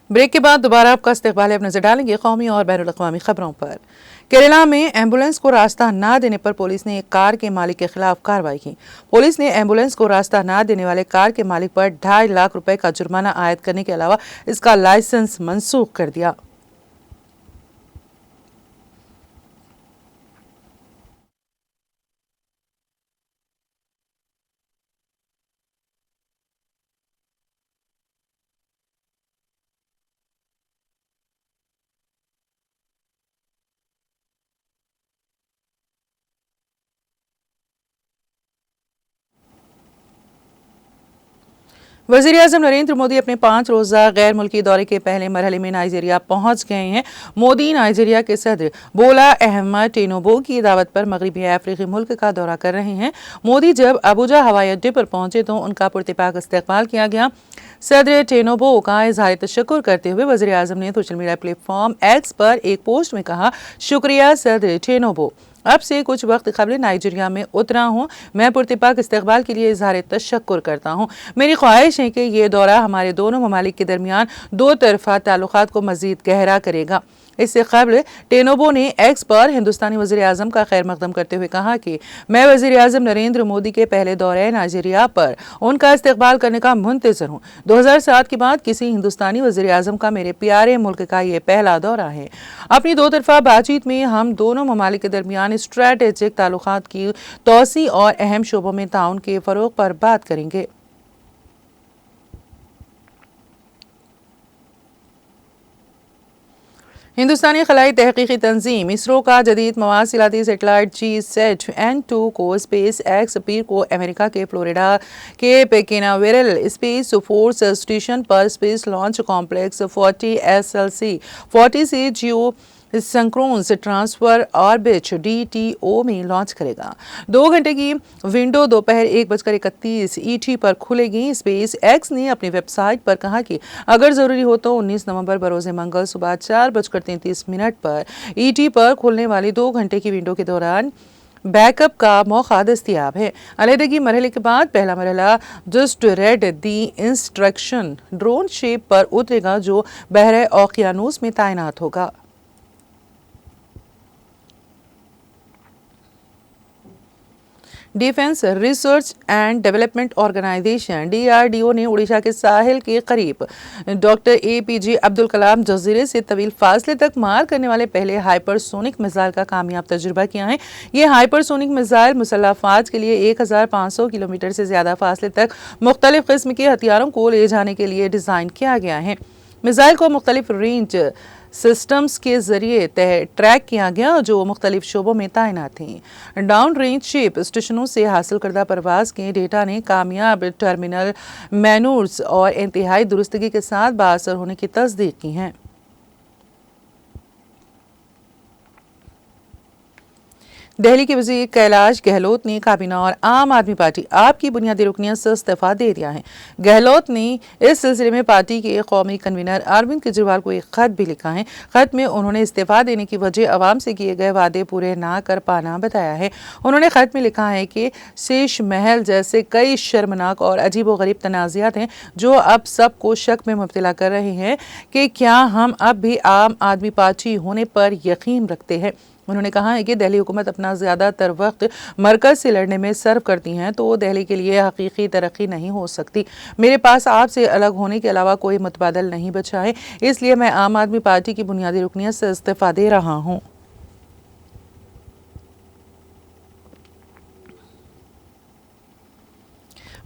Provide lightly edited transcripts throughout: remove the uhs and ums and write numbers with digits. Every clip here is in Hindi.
ब्रेक के बाद दोबारा आपका इस्तकबाल है। अब नजर डालेंगे कौमी और बैनुल अक़वामी खबरों पर। केरला में एम्बुलेंस को रास्ता न देने पर पुलिस ने एक कार के मालिक के खिलाफ कार्रवाई की। पुलिस ने एम्बुलेंस को रास्ता न देने वाले कार के मालिक पर 2.5 लाख रुपए का जुर्माना आयद करने के अलावा इसका लाइसेंस मनसूख कर दिया। वज़ीर-ए-आज़म नरेंद्र मोदी अपने 5 रोज़ा गैर मुल्की दौरे के पहले मरहले में नाइजीरिया पहुंच गए हैं। मोदी नाइजीरिया के सदर बोला अहमद टिनुबू की दावत पर मगरबी अफ्रीकी मुल्क का दौरा कर रहे हैं। मोदी जब अबुजा हवाई अड्डे पर पहुंचे तो उनका पुरतपाक इस्तकबाल किया गया। सदर टिनुबू का इज़हार तशक्कुर करते हुए वज़ीर-ए-आज़म ने सोशल मीडिया प्लेटफॉर्म एक्स पर एक पोस्ट में कहा, शुक्रिया सदर टिनुबू, अब से कुछ वक्त कबल नाइजीरिया में उतरा हूँ। मैं पुरतपाक इस्तकबाल के लिए इज़हार तशक्कुर करता हूँ। मेरी ख्वाहिश है कि ये दौरा हमारे दोनों ममालिक के दरमियान दो तरफ़ा ताल्लुकात को मज़ीद गहरा करेगा। इससे कबल टिनुबू ने एक्स पर हिंदुस्तानी वज़ीर-ए-आज़म का खैर मकदम करते हुए कहा कि मैं वज़ीर-ए-आज़म नरेंद्र मोदी के पहले दौरे नाइजीरिया पर उनका इस्तकबाल करने का मुंतज़िर हूँ। 2007 के बाद किसी हिंदुस्तानी वज़ीर-ए-आज़म का मेरे प्यारे मुल्क का ये पहला दौरा है। अपनी दो तरफ़ा बातचीत में हम दोनों ममालिक के दरमियान स्ट्रेटेजिक ताल्लुकात की तोसी और अहम शोबों में ताउन के फ़रोग़ पर बात करेंगे। हिंदुस्तानी खलाई तहकीकी तंजीम इसरो का जदीद मवासिलाती सेटेलाइट GSAT-N2 को स्पेस एक्स पीर को अमेरिका के फ्लोरिडा के कैनावेरल स्पेस फोर्स स्टेशन पर स्पेस लॉन्च कॉम्प्लेक्स 40 SLC 40 से जियो संक्रोन्स ट्रांसफर ऑर्बिट DTO में लॉन्च करेगा। 2 घंटे की विंडो दोपहर 1:31 ET पर खुलेगी। स्पेस एक्स ने अपनी वेबसाइट पर कहा कि अगर जरूरी हो तो 19 नवंबर बरोज़ मंगल सुबह 4:33 पर ET पर खुलने वाली 2 घंटे की विंडो के दौरान बैकअप का मौका दस्तियाब है। अलहदगी मरहले के बाद पहला मरहला जस्ट रेड दी इंस्ट्रक्शन ड्रोन शेप पर उतरेगा जो बहरे ओकियानूस में तैनात होगा। Defence research and development organisation DRDO ने उड़ीसा के साहिल के करीब डॉक्टर APJ अब्दुल कलाम जजीरे से तवील फासले तक मार करने वाले पहले हाइपरसोनिक मिसाइल का कामयाब तजुर्बा किया है। ये हाइपरसोनिक मिसाइल मुसल्लह अफवाज के लिए 1500 किलोमीटर से ज्यादा फासले तक मुख्तलिफ किस्म के हथियारों को ले जाने के लिए डिजाइन किया गया है। मिसाइल को मुख्तलिफ रेंज सिस्टम्स के जरिए ट्रैक किया गया जो मुख्तलिफ शोबों में तैनात थी। डाउन रेंज शिप स्टेशनों से हासिल करदा परवाज के डेटा ने कामयाब टर्मिनल मैनूर्स और इंतहाई दुरुस्तगी के साथ बाअसर होने की तस्दीक की है। दिल्ली के वज़ीर कैलाश गहलोत ने काबीना और आम आदमी पार्टी आप की बुनियादी रुकनियत से इस्तीफा दे दिया है। गहलोत ने इस सिलसिले में पार्टी के कौमी कन्वीनर अरविंद केजरीवाल को एक खत भी लिखा है। खत में उन्होंने इस्तीफा देने की वजह अवाम से किए गए वादे पूरे ना कर पाना बताया है। उन्होंने खत में लिखा है कि शीश महल जैसे कई शर्मनाक और अजीबोगरीब तनाज़ात हैं जो अब सबको शक में मुब्तला कर रहे हैं कि क्या हम अब भी आम आदमी पार्टी होने पर यकीन रखते हैं। उन्होंने कहा है कि दिल्ली हुकूमत अपना ज़्यादातर वक्त मरकज़ से लड़ने में सर्व करती हैं तो दिल्ली के लिए हकीकी तरक्की नहीं हो सकती। मेरे पास आपसे अलग होने के अलावा कोई मुतबादल नहीं बचा है, इसलिए मैं आम आदमी पार्टी की बुनियादी रुकनियत से इस्तीफा दे रहा हूँ।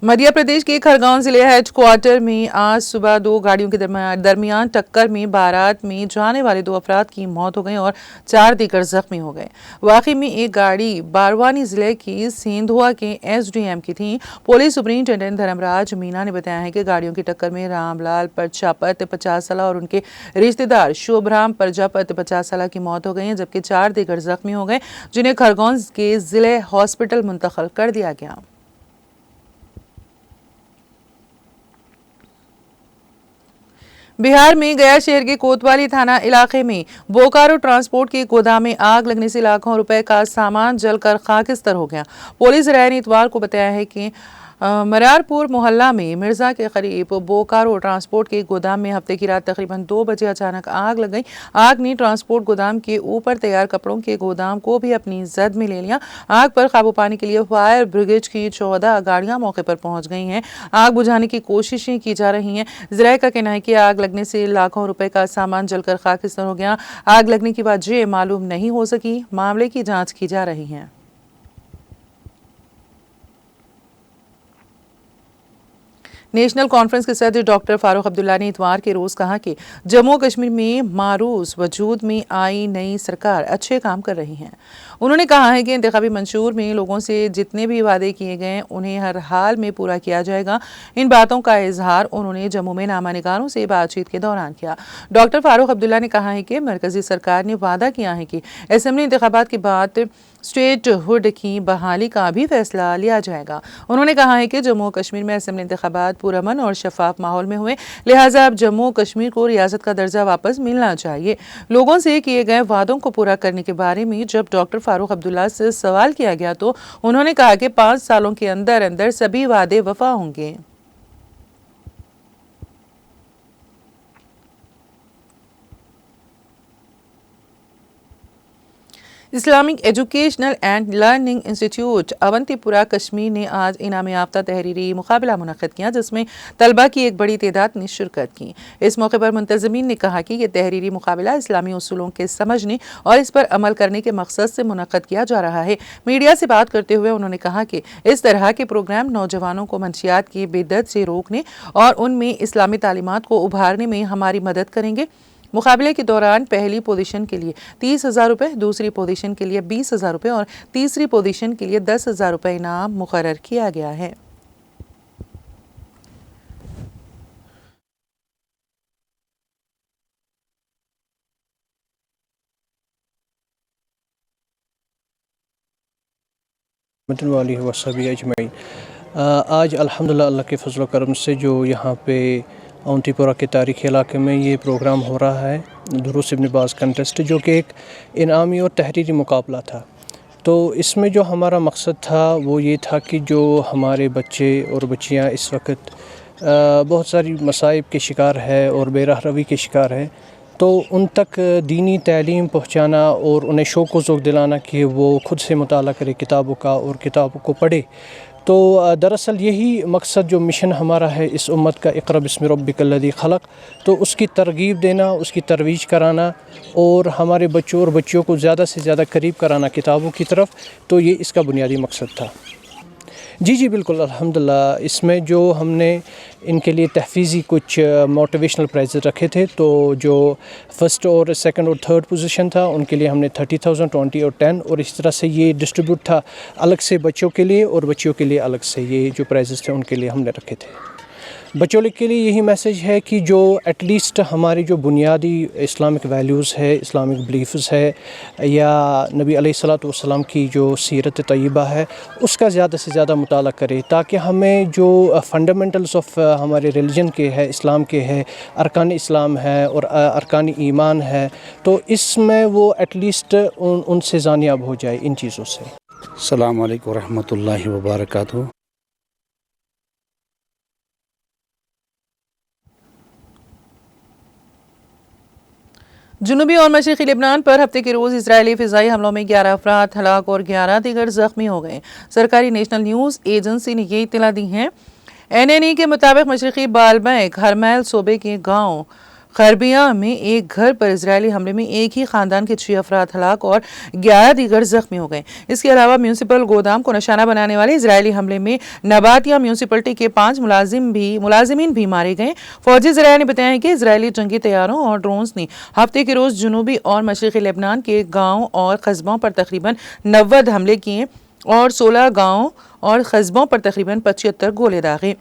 मध्य प्रदेश के खरगोन जिले हेडक्वार्टर में आज सुबह 2 गाड़ियों के दरमियान टक्कर में बारात में जाने वाले 2 अफराद की मौत हो गई और 4 दीगर जख्मी हो गए। वाकई में एक गाड़ी बारवानी जिले की सेंधुआ के SDM की थी। पुलिस सुपरिंटेंडेंट धर्मराज मीना ने बताया है कि गाड़ियों की टक्कर में रामलाल प्रजापत 50 साल और उनके रिश्तेदार शोभराम प्रजापत 50 साल की मौत हो गई, जबकि 4 दीगर जख्मी हो गए जिन्हें खरगोन के जिले हॉस्पिटल मुंतकिल कर दिया गया। बिहार में गया शहर के कोतवाली थाना इलाके में बोकारो ट्रांसपोर्ट के गोदाम में आग लगने से लाखों रुपए का सामान जलकर खाकिस्तर हो गया। पुलिस राय ने इतवार को बताया है कि मरारपुर मोहल्ला में मिर्जा के करीब बोकारो ट्रांसपोर्ट के गोदाम में हफ्ते की रात तकरीबन 2 बजे अचानक आग लग गई। आग ने ट्रांसपोर्ट गोदाम के ऊपर तैयार कपड़ों के गोदाम को भी अपनी जद में ले लिया। आग पर काबू पाने के लिए फायर ब्रिगेड की 14 गाड़ियां मौके पर पहुंच गई हैं। आग बुझाने की कोशिशें की जा रही हैं। ज़राए का कहना है कि आग लगने से लाखों रुपए का सामान जलकर खाकिस्तान हो गया। आग लगने की वजह मालूम नहीं हो सकी। मामले की जाँच की जा रही है। नेशनल कॉन्फ्रेंस के सदर डॉक्टर फारूक अब्दुल्ला ने इतवार के रोज़ कहा कि जम्मू कश्मीर में मारूस वजूद में आई नई सरकार अच्छे काम कर रही है। उन्होंने कहा है कि इंतखाबी मंशूर में लोगों से जितने भी वादे किए गए उन्हें हर हाल में पूरा किया जाएगा। इन बातों का इजहार उन्होंने जम्मू में नामा निगारों से बातचीत के दौरान किया। डॉक्टर फारूक अब्दुल्ला ने कहा है कि मरकजी सरकार ने वादा किया है कि असेंबली इंतखाबात के बाद स्टेटहुड की बहाली का भी फैसला लिया जाएगा। उन्होंने कहा है कि जम्मू कश्मीर में असेंबली इंतखाबात पुरअमन और शफाफ माहौल में हुए, लिहाजा अब जम्मू कश्मीर को रियासत का दर्जा वापस मिलना चाहिए। लोगों से किए गए वादों को पूरा करने के बारे में जब डॉक्टर फारूक अब्दुल्ला से सवाल किया गया तो उन्होंने कहा कि 5 सालों के अंदर अंदर सभी वादे वफा होंगे। Islamic educational and learning institute Awantipora Kashmir ने आज इनाम याफ्ता तहरीरी मुकाबला मुनक्किद किया, जिसमें तलबा की एक बड़ी तादाद ने शिरकत की। इस मौके पर मुंतज़मीन ने कहा कि यह तहरीरी मुकाबला इस्लामी उसूलों के समझने और इस पर अमल करने के मकसद से मुनक्किद किया जा रहा है। मीडिया से बात करते हुए उन्होंने कहा कि इस तरह के प्रोग्राम नौजवानों को मंशियात की बिद्दत से रोकने और उनमें इस्लामी तालीमात को उभारने में हमारी मदद करेंगे। मुकाबले के दौरान पहली पोजीशन के लिए 30,000 रुपये, दूसरी पोजीशन के लिए 20,000 रुपये और तीसरी पोजीशन के लिए 10,000 रुपये इनाम मुकर्रर किया गया है। वाली वसबी अजमईन। आज अल्हम्दुलिल्लाह अल्लाह के फजल करम से जो यहाँ पे अवंतीपुरा के तारीख़ी इलाके में ये प्रोग्राम हो रहा है, दुरूस इब्न बाज़ कंटेस्ट, जो कि एक इनामी और तहरीरी मुकाबला था। तो इसमें जो हमारा मकसद था वो ये था कि जो हमारे बच्चे और बच्चियाँ इस वक्त बहुत सारी मसाइब के शिकार है और बेरहरवी के शिकार है, तो उन तक दीनी तालीम पहुँचाना और उन्हें शौक़ व ज़ौक़ दिलाना कि वो ख़ुद से मुताला करे किताबों का और किताबों को पढ़े। तो दरअसल यही मकसद जो मिशन हमारा है इस उम्मत का, इक़रा बिस्मि रब्बिकल्लज़ी खलक़, तो उसकी तरगीब देना, उसकी तरवीज कराना और हमारे बच्चों और बच्चियों को ज़्यादा से ज़्यादा करीब कराना किताबों की तरफ, तो ये इसका बुनियादी मकसद था। जी बिल्कुल, अल्हम्दुलिल्लाह। इसमें जो हमने इनके लिए तहफ़ीज़ी कुछ मोटिवेशनल प्राइज़ रखे थे, तो जो फ़र्स्ट और सेकंड और थर्ड पोजीशन था उनके लिए हमने 30,000, 20 और 10, और इस तरह से ये डिस्ट्रीब्यूट था अलग से बच्चों के लिए और बच्चियों के लिए अलग से। ये जो प्राइज़ थे उनके लिए हमने रखे थे। बच्चों के लिए यही मैसेज है कि जो एटलीस्ट हमारी जो बुनियादी इस्लामिक वैल्यूज़ है, इस्लामिक बिलीफ्स है, या नबी अलैहिस्सलातु वस्सलाम की जो सीरत तय्यबा है, उसका ज़्यादा से ज़्यादा मुताला करें, ताकि हमें जो फंडामेंटल्स ऑफ हमारे रिलीजन के है, इस्लाम के है, अरकान इस्लाम है और अरकान ईमान है, तो इसमें वो एटलीस्ट उनसे ज़ानियाब हो जाए इन चीज़ों से। अस्सलामु अलैकुम रहमतुल्लाहि व बरकातुहू। जुनूबी और मशरक़ी लेबनान पर हफ्ते के रोज़ इजरायली फ़िज़ाई हमलों में 11 अफराद हलाक और 11 दीगर ज़ख्मी हो गए। सरकारी नेशनल न्यूज़ एजेंसी ने ये इत्तला दी है। NNE के मुताबिक मशरक़ी बालबैक हरमैल सूबे के गाँव खरबिया में एक घर पर इजरायली हमले में एक ही खानदान के 6 अफराद हलाक और 11 दीगर जख्मी हो गए। इसके अलावा म्यूनसिपल गोदाम को निशाना बनाने वाले इजरायली हमले में नबातिया म्यूनसिपलिटी के 5 मुलाजिमीन भी मारे गए। फौजी ज़राए ने बताया कि इजरायली जंगी तैयारों और ड्रोन्स ने हफ्ते के रोज़ जुनूबी और मशरक़ी लेबनान के गाँव और कस्बों पर तकरीबन 90 हमले किए और 16 गाँव और कस्बों पर तकरीबन 75 गोले दागे।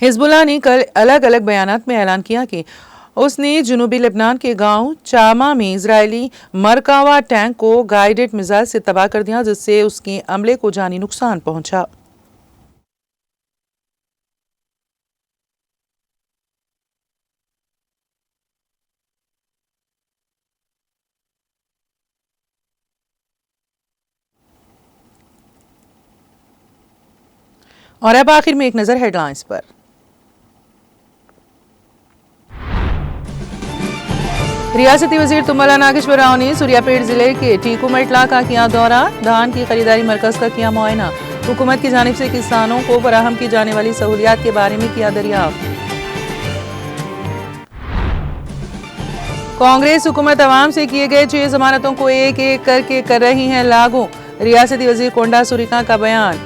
हिजबुल्लाह ने कल अलग अलग बयानात में ऐलान किया कि उसने जुनूबी लेबनान के गांव चामा में इजरायली मरकावा टैंक को गाइडेड मिसाइल से तबाह कर दिया, जिससे उसके अमले को जानी नुकसान पहुंचा। और अब आखिर में एक नजर हेडलाइंस पर। रियासती वजीर तुम्बला नागेश्वर राव ने सूर्यापेट जिले के टीकूमटला का किया दौरा, धान की खरीदारी मरकज का किया मुआयना, हुकूमत की जानिब से किसानों को फराहम की जाने वाली सहूलियात के बारे में किया दरियाफ्त। कांग्रेस हुकूमत अवाम से किए गए 6 जमानतों को एक एक करके कर रही है लागू, रियासती वजीर कोंडा सुरीका का बयान।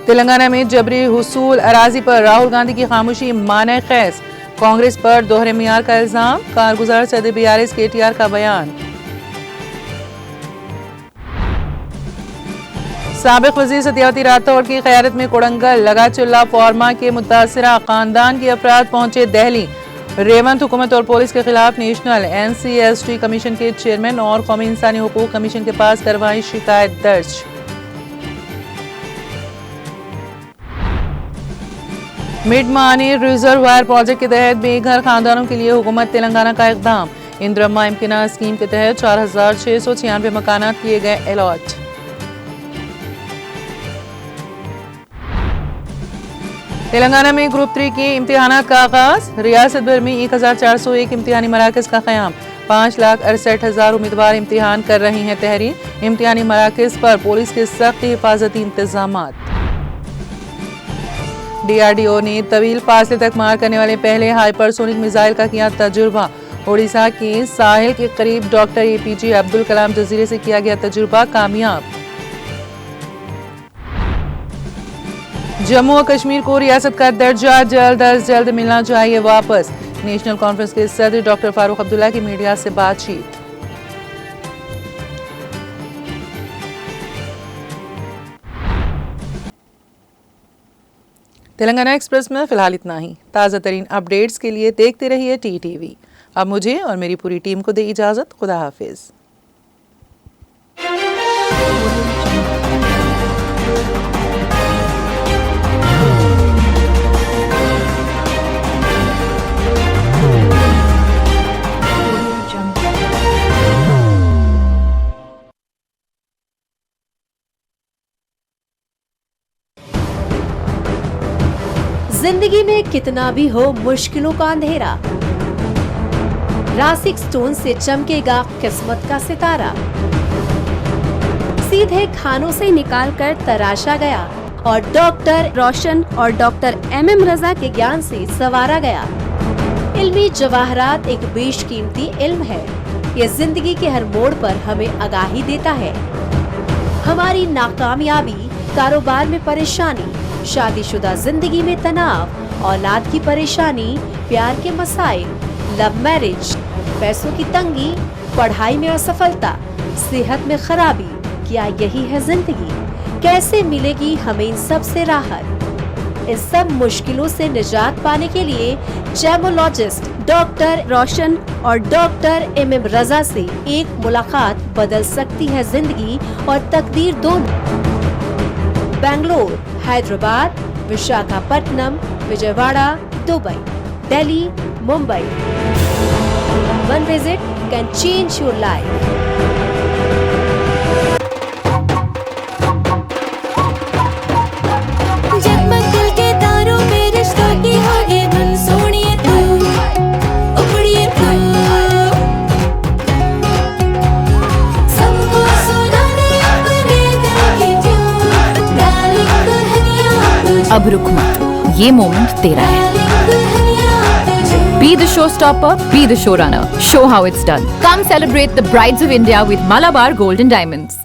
तेलंगाना में जबरी हुसूल अराजी पर राहुल गांधी की खामोशी माने खैस, कांग्रेस पर दोहरे मियार का इल्जाम, कारगुजार सदर बीआरएस केटीआर का बयान। साबिक वजीर सत्यावती राठौड़ की क़यादत में कोडंगल लगाचुल्ला फॉर्मा के मुतासिरा खानदान के अफराद पहुंचे दिल्ली, रेवंत हुकूमत और पुलिस के खिलाफ नेशनल NCST कमीशन के चेयरमैन और कौमी इंसानी हुकूक कमीशन के पास करवाई शिकायत दर्ज। मिड मानी रिजर्वायर प्रोजेक्ट के तहत बेघर खानदानों के लिए हुकूमत तेलंगाना का इक़दाम, इंदिरम्मा इम्किना स्कीम के तहत 4696 मकानात किए गए अलॉट। तेलंगाना में ग्रुप 3 के इम्तिहानात का आगाज, रियासत भर में 1401 इम्तिहानी मराकज का क़याम, 5,68,000 उम्मीदवार इम्तिहान कर रहे हैं तहरीर, इम्तिहानी मराकज पर पुलिस के सख्त हिफाजती इंतजामात। DRDO ने तवील फासले तक मार करने वाले पहले हाइपरसोनिक मिसाइल का किया तजुर्बा, ओडिशा के साहिल के करीब डॉक्टर APJ अब्दुल कलाम जजीरे से किया गया तजुर्बा कामयाब। जम्मू और कश्मीर को रियासत का दर्जा जल्द अज जल्द मिलना चाहिए वापस, नेशनल कॉन्फ्रेंस के सदर डॉक्टर फारूक अब्दुल्ला की मीडिया से बातचीत। तेलंगाना एक्सप्रेस में फिलहाल इतना ही। ताज़ा तरीन अपडेट्स के लिए देखते रहिए TTV। अब मुझे और मेरी पूरी टीम को दे इजाज़त। खुदा हाफिज। जिंदगी में कितना भी हो मुश्किलों का अंधेरा, रासिक स्टोन से चमकेगा किस्मत का सितारा। सीधे खानों से निकाल कर तराशा गया और डॉक्टर रोशन और डॉक्टर MM रजा के ज्ञान से संवारा गया। इल्मी जवाहरात एक बेशकीमती इल्म है, ये जिंदगी के हर मोड़ पर हमें आगाही देता है। हमारी नाकामयाबी, कारोबार में परेशानी, शादीशुदा जिंदगी में तनाव, औलाद की परेशानी, प्यार के मसाइल, लव मैरिज, पैसों की तंगी, पढ़ाई में असफलता, सेहत में खराबी, क्या यही है जिंदगी? कैसे मिलेगी हमें इन सब से राहत? इन सब मुश्किलों से निजात पाने के लिए जेमोलॉजिस्ट डॉक्टर रोशन और डॉक्टर MM रजा से एक मुलाकात बदल सकती है जिंदगी और तकदीर दोनों। Bangalore, Hyderabad, Visakhapatnam, Vijayawada, Dubai, Delhi, Mumbai. One visit can change your life. जगमग दिल के तारों पे रिश्तों की होगी धुन, सोनिए तू, उखड़िए तू, सबको सुनाने अपने दिल की ट्यून, डार्लिंग दुल्हनिया तुझे, अब रुक मत, ये मोमेंट तेरा है। Be the showstopper, be the showrunner. Show how it's done. Come celebrate the Brides of India with Malabar Gold and Diamonds.